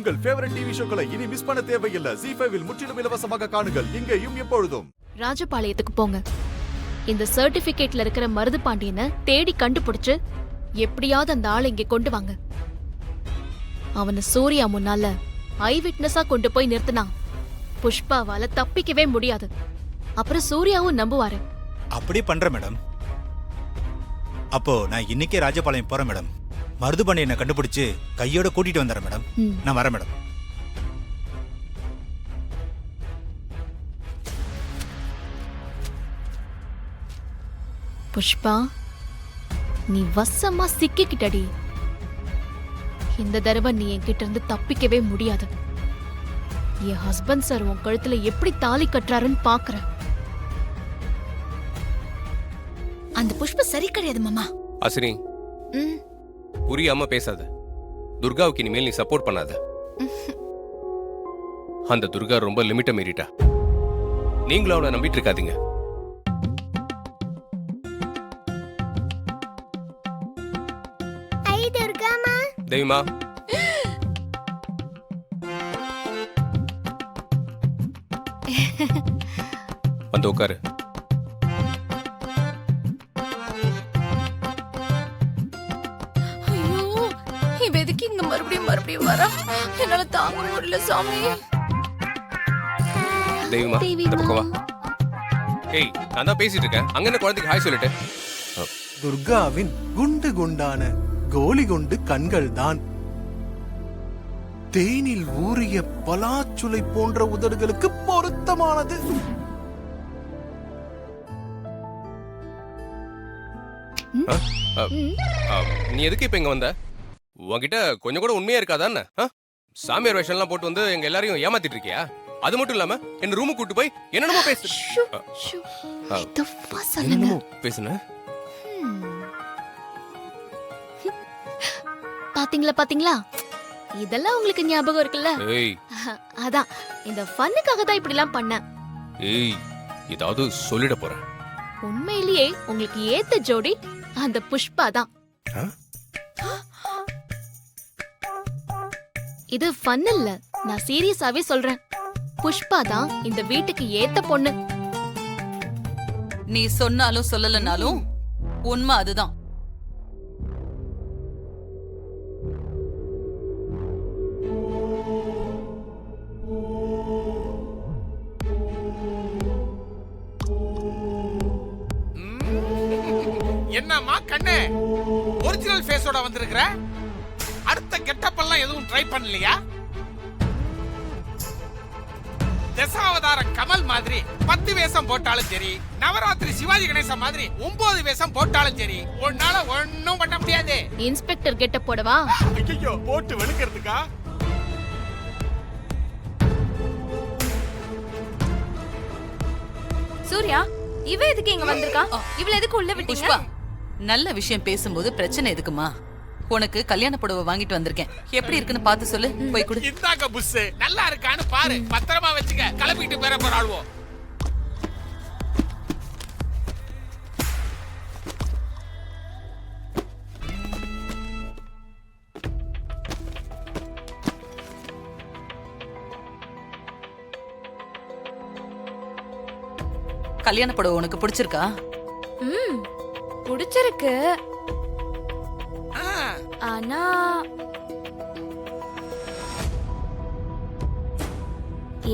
உங்கள் favourite TV ஷோக்களை இனி miss பண்ண தேவையில்லை. ZEE5 இல் முற்றிலும் இலவசமாக காணுங்கள். இங்கேயும் எப்பொழுதும். ராஜபாளையத்துக்கு போங்க. இந்த சர்டிபிகேட்ல இருக்கிற மருது பாண்டியனை தேடி கண்டுபிடிச்சு எப்படியாவது அந்த ஆளை இங்க கொண்டு வாங்க. அவனை சூர்யா முன்னால ஐ விட்னஸா கொண்டு போய் நிறுத்தினா புஷ்பாவால தப்பிக்கவே முடியாது. அப்புறம் சூர்யாவும் நம்புவாரு. அப்படி பண்ற மேடம். அப்போ நான் இன்னைக்கே ராஜபாளையம் போறேன் மேடம். மருது பாண்டியனை கண்டுபிடிச்சு கையோட கூட்டிட்டு வந்துடுறேன் மேடம். நான் வரேன் மேடம். புஷ்பா, நீ வசமா சிக்கிக்கிட்டடி. இந்த தடவை நீ என்கிட்ட இருந்து தப்பிக்கவே முடியாது. என் ஹஸ்பண்ட் சார் உன் கழுத்துல எப்படி தாலி கட்டுறாருன்னு பாக்குறேன். அந்த புஷ்ப சரி கிடையாது மாமா. அஸ்வினி, புரியாம பேசாத. துர்காவுக்கு இனிமேல் நீ சப்போர்ட் பண்ணாத. அந்த துர்கா ரொம்ப லிமிட்ட மீறிட்டா. நீங்களும் அவளை நம்பிட்டு இருக்காதீங்க. தெய்வமா, வந்து உட்காரு. எதுக்கு இங்க மறுபடியும் வரா? என்னால தாங்க முடியல சாமி. தெய்வமா, இந்த பக்கம் வா. ஏய், நான் தான் பேசிட்டு இருக்கேன். அங்க என்ன குழந்தைக்கு ஹாய் சொல்லிட்டு. துர்காவின் குண்டு குண்டான கோலி குண்டு கண்கள் தான் தேனில் ஊறிய பலாச்சுளை போன்ற உதடுகளுக்கு பொருத்தமானது. நீ எதுக்கு இப்ப இங்க வந்த? உன்கிட்ட கொஞ்சம் கூட உண்மையா இருக்காதான்னு? சாமியார் வேஷம்லாம் போட்டு வந்து எங்க எல்லாரையும் ஏமாத்திட்டு இருக்கியா? அது மட்டும் இல்லாம என்ன ரூமுக்கு கூட்டு போய் என்னென்னமோ பேசுன. பாத்தீங்களா, இதெல்லாம் உங்களுக்கு ஞாபகம் இருக்குல்ல? அதான் இந்த ஃபன்னுக்காக தான் இப்படி எல்லாம் பண்ணேன். ஏய், ஏதாவது சொல்லிட போறேன். உண்மையிலேயே உங்களுக்கு ஏத்த ஜோடி அந்த புஷ்பா தான். இது ஃபன் இல்ல, நான் சீரியஸாவே சொல்றேன். புஷ்பா தான் இந்த வீட்டுக்கு ஏத்த பொண்ணு. நீ சொன்னாலும் சொல்லலனாலும் உண்மை அதுதான். என்னம்மா கண்ணு, ஒரிஜினல் ஃபேஸோட வந்திருக்கிற? அடுத்த கெட்டப் எல்லாம் எதுவும் ட்ரை பண்ணலையா? தசாவதார கமல் மாதிரி 10 வேஷம் போட்டாலும் சரி, நவராத்திரி சிவாஜி கணேசன் மாதிரி 9 வேஷம் போட்டாலும் சரி, உன்னால ஒண்ணும் பண்ண முடியாது. இன்ஸ்பெக்டர் கெட்டப் போடவா? ஐயோ, போட்டு வெளுக்கிறதுக்கா? சூர்யா, இவ எதுக்கு இங்க வந்திருக்கா? இவள எதுக்கு உள்ள விட்டீங்க? நல்ல விஷயம் பேசும்போது பிரச்சனை எதுக்குமா? உனக்கு கல்யாண புடவை வாங்கிட்டு வந்திருக்கேன். எப்படி இருக்குன்னு பார்த்து சொல்லு. போய் கொடு. இந்தாங்க புஸ், நல்லா இருக்கான்னு பாரு. பத்திரமா வச்சுக்க. கிளம்பிட்டு பேர போறாள்வோ. கல்யாண புடவை உனக்கு பிடிச்சிருக்கா? பிடிச்சிருக்கு. ஆனா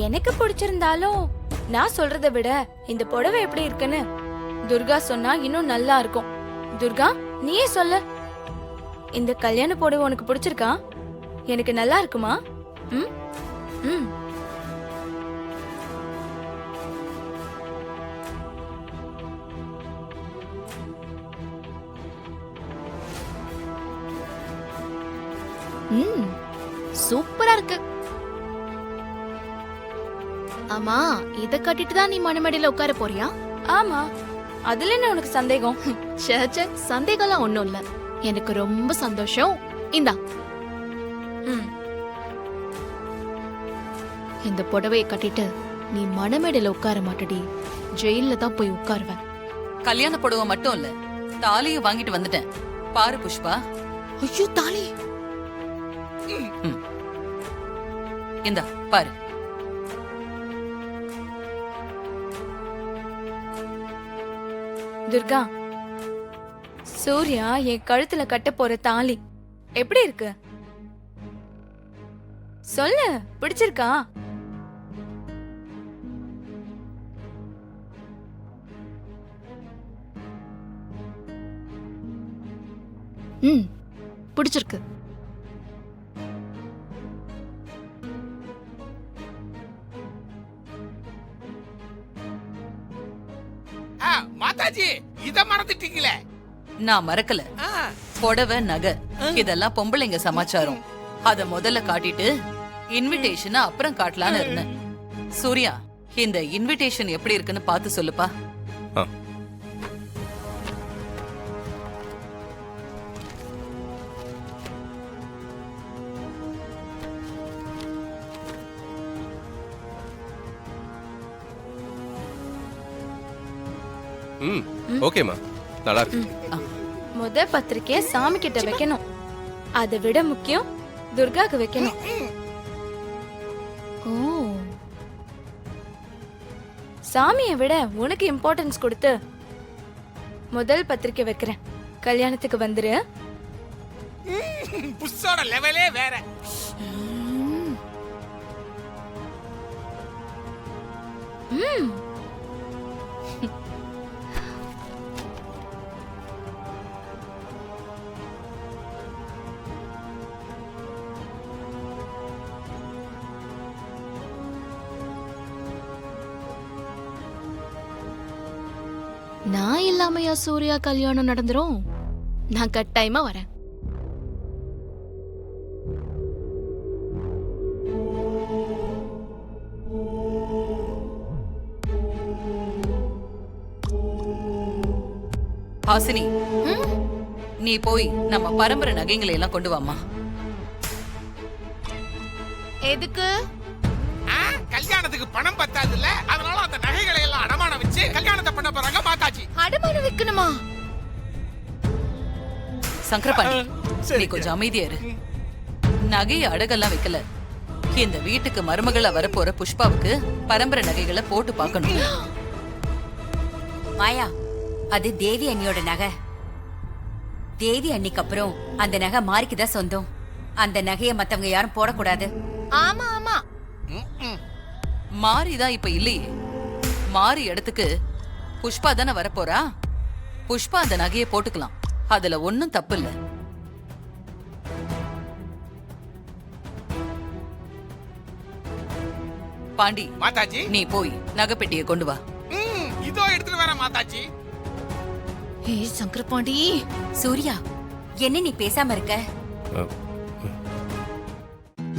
எனக்கு பிடிச்சிருந்தாலும் நான் சொல்றதை விட இந்த புடவை எப்படி இருக்குன்னு துர்கா சொன்னா இன்னும் நல்லா இருக்கும். துர்கா, நீயே சொல்ல. இந்த கல்யாண புடவை உனக்கு பிடிச்சிருக்கா? எனக்கு நல்லா இருக்குமா? ம் ம் சூப்பரா இருக்கு. ஆமா, இத கட்டிட்டு தான் நீ மணமேடையில உட்கார போறியா? ஆமா. அதுல என்ன உனக்கு சந்தேகம்? சேச்சே, சந்தேகம்லாம் ஒண்ணும் இல்ல. எனக்கு ரொம்ப சந்தோஷம். இந்தா, இந்த புடவையை கட்டிட்டு நீ மணமேடையில உட்கார மாட்டடி, ஜெயில தான் போய் உட்காருவேன். கல்யாண புடவை மட்டும் இல்ல, தாலியை வாங்கிட்டு வந்துட்டேன். பாரு புஷ்பா. ஐயோ, தாலி! இந்தா பாரு. துர்கா, சூர்யா என் கழுத்துல கட்ட போற தாலி எப்படி இருக்கு? சொல்லு, பிடிச்சிருக்கா? ம், பிடிச்சிருக்கு. மாதாஜி இத மறந்துட்டீங்களே. நான் மறக்கல. புடவை, நகை இதெல்லாம் பொம்பளைங்க சமாச்சாரம். அத முதல்ல காட்டிட்டு இன்விடேஷனை அப்புறம் காட்டலான்னு இருந்தேன். சூர்யா, இந்த இன்விடேஷன் எப்படி இருக்குன்னு பார்த்து சொல்லுப்பா. ஆ. ம் ஓகேம்மா, நல்லா இருக்கு. முத பத்திரிக்கைய சாமி கிட்ட வைக்கணும். அதை விட முக்கியம் துர்காக்கு வைக்கணும். ஓ, சாமியை விட உனக்கு இம்பார்ட்டன்ஸ் கொடுத்து முதல் பத்திரிக்கை வைக்கிறேன். கல்யாணத்துக்கு வந்துரு. புஷ்ஷோட லெவலே வேற. ம். நான் இல்லாமையா சூர்யா கல்யாணம் நடந்துரும்? நான் கட்டாயமா வரேன். ஹாசினி, நீ போய் நம்ம பரம்பரை நகைங்களை எல்லாம் கொண்டு வாமா. எதுக்கு? கல்யாணத்துக்கு பணம் பத்தாதுல்ல, அதனால அந்த நகைகளை எல்லாம் அடமானம் வச்சு கல்யாணத்தை பண்ண போறாங்க மாதாஜி. அடமானம் வைக்கணுமா? சங்கரபாண்டி, நீ கொஞ்சம் அமைதியா இரு. நகைய அடகெல்லாம் வைக்கல. இந்த வீட்டுக்கு மருமகளா வரப்போற புஷ்பாவுக்கு பரம்பரை நகைகளை போட்டு பார்க்கணும். மாயா, அது தேவி அண்ணியோட நகை. தேவி அன்னிக்கு அப்புறம் அந்த நகை மாறிக்குதான் சொந்தம். அந்த நகையை மத்தவங்க யாரும் போடக்கூடாது. ஆமா ஆமா, மாரிதான் இப்ப இல்லையே. மாறி இடத்துக்கு புஷ்பா தானே வரப்போறா. புஷ்பா அந்த நகையை போட்டுக்கலாம், அதுல ஒன்னும் தப்பு இல்ல. பாண்டி, மாதாஜி நீ போய் நகைப்பெட்டியை கொண்டு வா. இதோ எடுத்துட்டு வர மாதாஜி. ஏய் சங்கரபாண்டி, சூர்யா, என்ன நீ பேசாம இருக்க?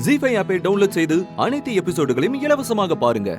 ஜீ5 ஆப்பை டவுன்லோட் செய்து அனைத்து எபிசோடுகளையும் இலவசமாக பாருங்க.